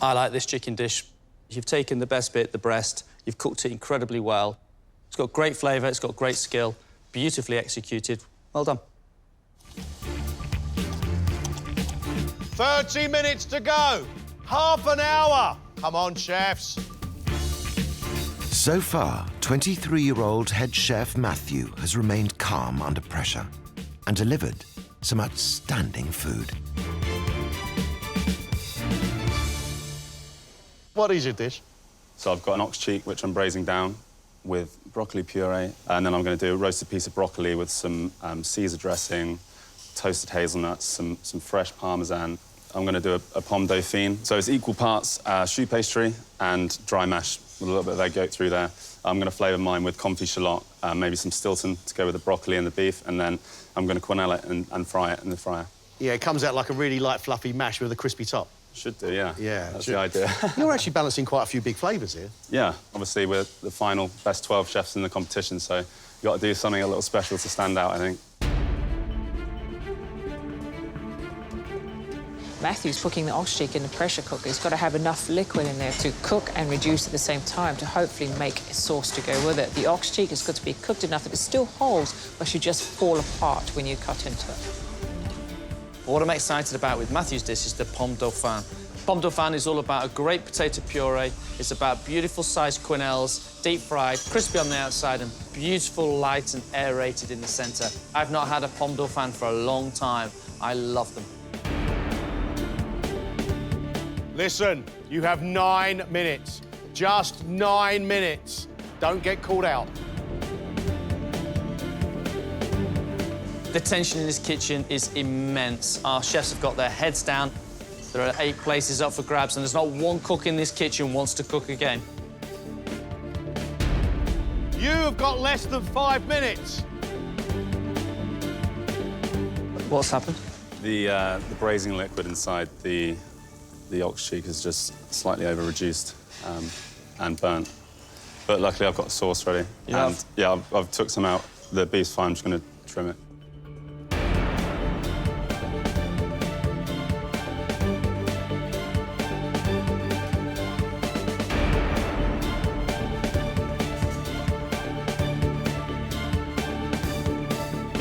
I like this chicken dish. You've taken the best bit, the breast, you've cooked it incredibly well. It's got great flavour, it's got great skill, beautifully executed. Well done. 30 minutes to go. Half an hour. Come on, chefs. So far, 23-year-old head chef Matthew has remained calm under pressure and delivered some outstanding food. What is your dish? So I've got an ox cheek, which I'm braising down with broccoli puree, and then I'm going to do a roasted piece of broccoli with some Caesar dressing, toasted hazelnuts, some fresh parmesan. I'm going to do a pomme dauphine. So it's equal parts choux pastry and dry mash with a little bit of egg yolk through there. I'm going to flavour mine with confit shallot, maybe some Stilton to go with the broccoli and the beef, and then I'm going to quenelle it and fry it in the fryer. Yeah, it comes out like a really light, fluffy mash with a crispy top. Should do, yeah. Yeah. That's the idea. You're actually balancing quite a few big flavours here. Yeah, obviously we're the final best 12 chefs in the competition, so you've got to do something a little special to stand out, I think. Matthew's cooking the ox cheek in the pressure cooker. He's got to have enough liquid in there to cook and reduce at the same time to hopefully make a sauce to go with it. The ox cheek has got to be cooked enough that it still holds, but should just fall apart when you cut into it. What I'm excited about with Matthew's dish is the pomme dauphine. Pomme dauphine is all about a great potato puree. It's about beautiful sized quenelles, deep fried, crispy on the outside, and beautiful, light and aerated in the centre. I've not had a pomme dauphine for a long time. I love them. Listen, you have 9 minutes. Just 9 minutes. Don't get called out. The tension in this kitchen is immense. Our chefs have got their heads down. There are 8 places up for grabs, and there's not one cook in this kitchen wants to cook again. You've got less than 5 minutes. What's happened? The braising liquid inside the ox cheek is just slightly over-reduced and burnt. But luckily I've got the sauce ready. Yeah, I've took some out. The beef's fine, I'm just going to trim it.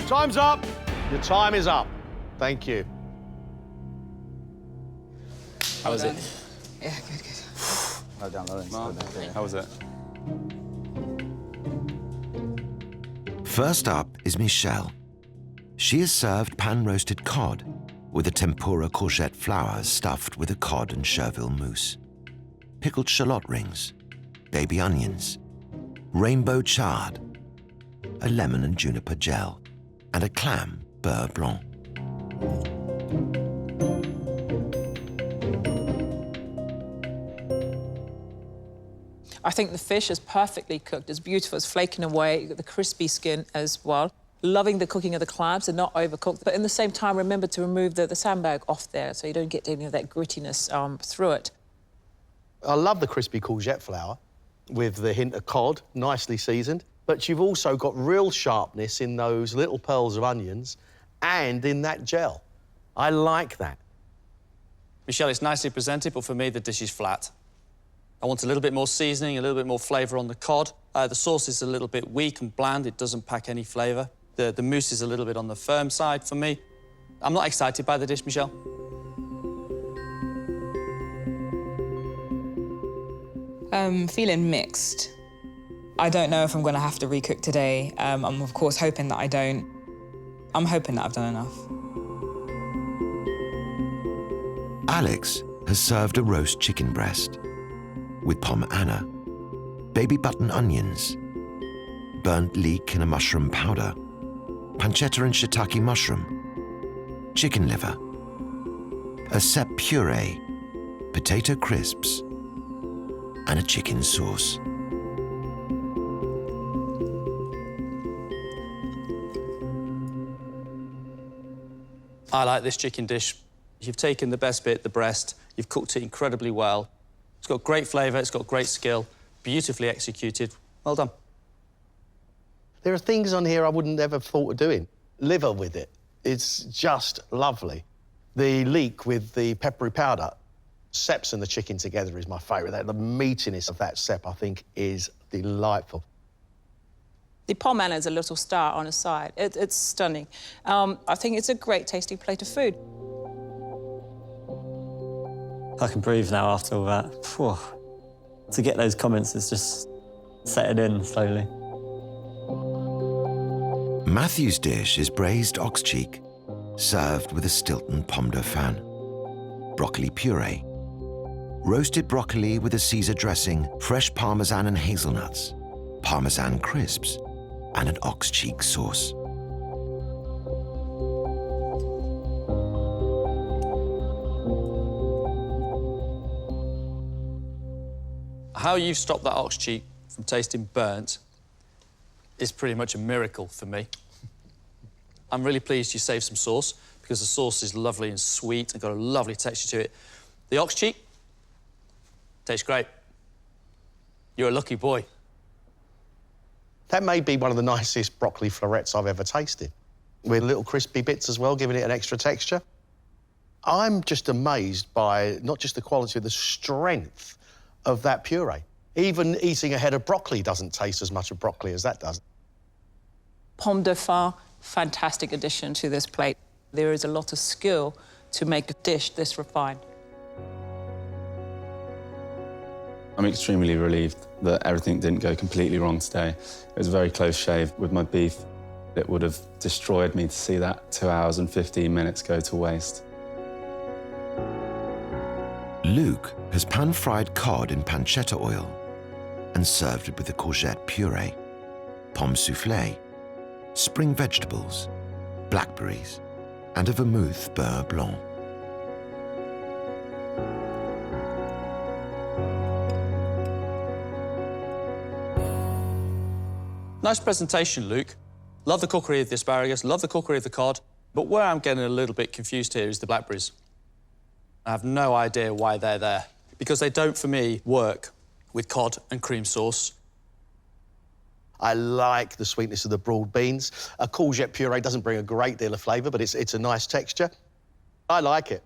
Time's up. Your time is up. Thank you. How was it? Yeah, good, good. Low down, low down. Mark, how was it? First up is Michelle. She has served pan-roasted cod with a tempura courgette flour stuffed with a cod and chervil mousse, pickled shallot rings, baby onions, rainbow chard, a lemon and juniper gel, and a clam beurre blanc. I think the fish is perfectly cooked. It's beautiful. It's flaking away. You've got the crispy skin as well. Loving the cooking of the clams. They're not overcooked. But in the same time, remember to remove the sandbag off there so you don't get any of that grittiness through it. I love the crispy courgette flour with the hint of cod, nicely seasoned. But you've also got real sharpness in those little pearls of onions and in that gel. I like that. Michelle, it's nicely presented, but for me, the dish is flat. I want a little bit more seasoning, a little bit more flavour on the cod. The sauce is a little bit weak and bland. It doesn't pack any flavour. The mousse is a little bit on the firm side for me. I'm not excited by the dish, Michelle. Feeling mixed. I don't know if I'm going to have to recook today. I'm, of course, hoping that I don't. I'm hoping that I've done enough. Alex has served a roast chicken breast with pomme anna, baby button onions, burnt leek in a mushroom powder, pancetta and shiitake mushroom, chicken liver, a cep puree, potato crisps, and a chicken sauce. I like this chicken dish. You've taken the best bit, the breast, you've cooked it incredibly well. It's got great flavour, it's got great skill, beautifully executed. Well done. There are things on here I wouldn't ever thought of doing. Liver with it. It's just lovely. The leek with the peppery powder, Seps and the chicken together is my favourite. The meatiness of that sep, I think, is delightful. The pomme Anna is a little star on a side. It's stunning. I think it's a great tasting plate of food. I can breathe now after all that. Phew. To get those comments is just setting in slowly. Matthew's dish is braised ox cheek, served with a Stilton pomme dauphin, broccoli puree, roasted broccoli with a Caesar dressing, fresh parmesan and hazelnuts, parmesan crisps, and an ox cheek sauce. How you've stopped that ox cheek from tasting burnt is pretty much a miracle for me. I'm really pleased you saved some sauce, because the sauce is lovely and sweet and got a lovely texture to it. The ox cheek tastes great. You're a lucky boy. That may be one of the nicest broccoli florets I've ever tasted, with little crispy bits as well, giving it an extra texture. I'm just amazed by not just the quality, the strength of that puree. Even eating a head of broccoli doesn't taste as much of broccoli as that does. Pomme dauphin, fantastic addition to this plate. There is a lot of skill to make a dish this refined. I'm extremely relieved that everything didn't go completely wrong today. It was a very close shave with my beef. It would have destroyed me to see that 2 hours and 15 minutes go to waste. Luke has pan-fried cod in pancetta oil and served it with a courgette puree, pomme soufflé, spring vegetables, blackberries, and a vermouth beurre blanc. Nice presentation, Luke. Love the cookery of the asparagus, love the cookery of the cod, but where I'm getting a little bit confused here is the blackberries. I have no idea why they're there, because they don't, for me, work with cod and cream sauce. I like the sweetness of the broad beans. A courgette puree doesn't bring a great deal of flavour, but it's a nice texture. I like it.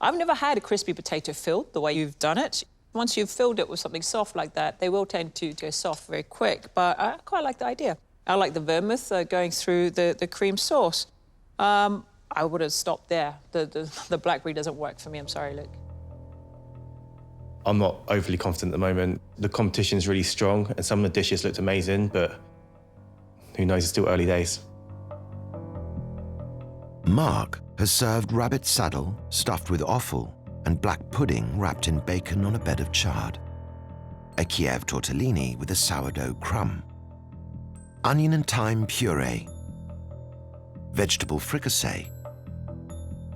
I've never had a crispy potato filled the way you've done it. Once you've filled it with something soft like that, they will tend to go soft very quick, but I quite like the idea. I like the vermouth going through the cream sauce. I would have stopped there. The blackberry doesn't work for me. I'm sorry, Luke. I'm not overly confident at the moment. The competition's really strong, and some of the dishes looked amazing, but who knows, it's still early days. Mark has served rabbit saddle stuffed with offal and black pudding wrapped in bacon on a bed of chard, a Kiev tortellini with a sourdough crumb, onion and thyme puree, vegetable fricassee,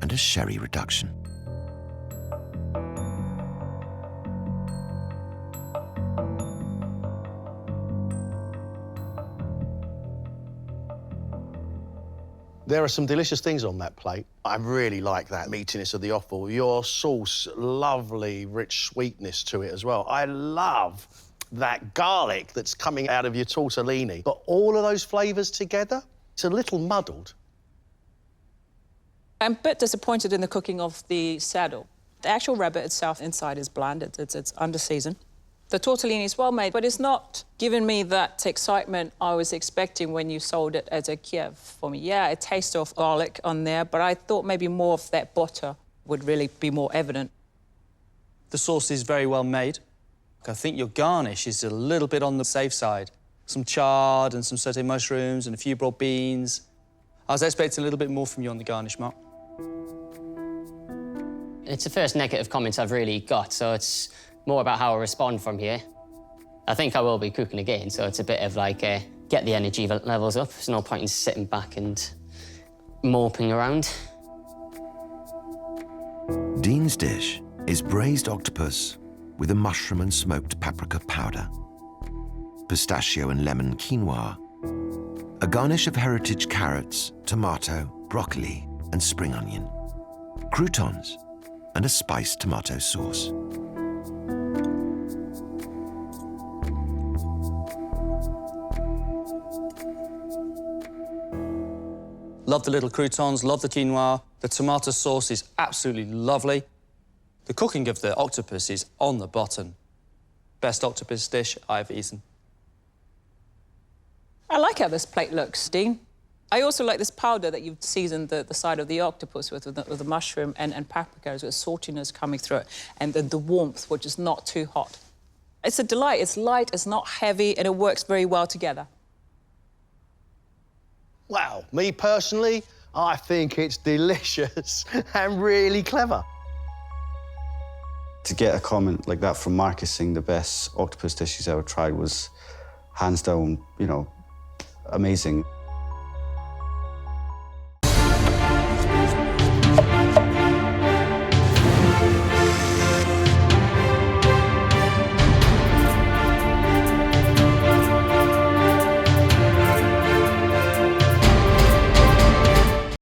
and a sherry reduction. There are some delicious things on that plate. I really like that meatiness of the offal. Your sauce, lovely, rich sweetness to it as well. I love that garlic that's coming out of your tortellini. But all of those flavours together, it's a little muddled. I'm a bit disappointed in the cooking of the saddle. The actual rabbit itself inside is bland. It's under-seasoned. The tortellini is well made, but it's not giving me that excitement I was expecting when you sold it as a Kiev for me. Yeah, a taste of garlic on there, but I thought maybe more of that butter would really be more evident. The sauce is very well made. I think your garnish is a little bit on the safe side. Some chard and some sauté mushrooms and a few broad beans. I was expecting a little bit more from you on the garnish, Mark. It's the first negative comments I've really got, so it's more about how I respond from here. I think I will be cooking again, so it's a bit of like, get the energy levels up. There's no point in sitting back and moping around. Dean's dish is braised octopus with a mushroom and smoked paprika powder, pistachio and lemon quinoa, a garnish of heritage carrots, tomato, broccoli, and spring onion, croutons, and a spiced tomato sauce. Love the little croutons, love the quinoa. The tomato sauce is absolutely lovely. The cooking of the octopus is on the bottom. Best octopus dish I've eaten. I like how this plate looks, Dean. I also like this powder that you've seasoned the side of the octopus with the mushroom and paprika, with saltiness coming through it, and the warmth, which is not too hot. It's a delight. It's light, it's not heavy, and it works very well together. Wow, me personally, I think it's delicious and really clever. To get a comment like that from Marcus saying the best octopus dish he's ever tried was hands down, you know, amazing.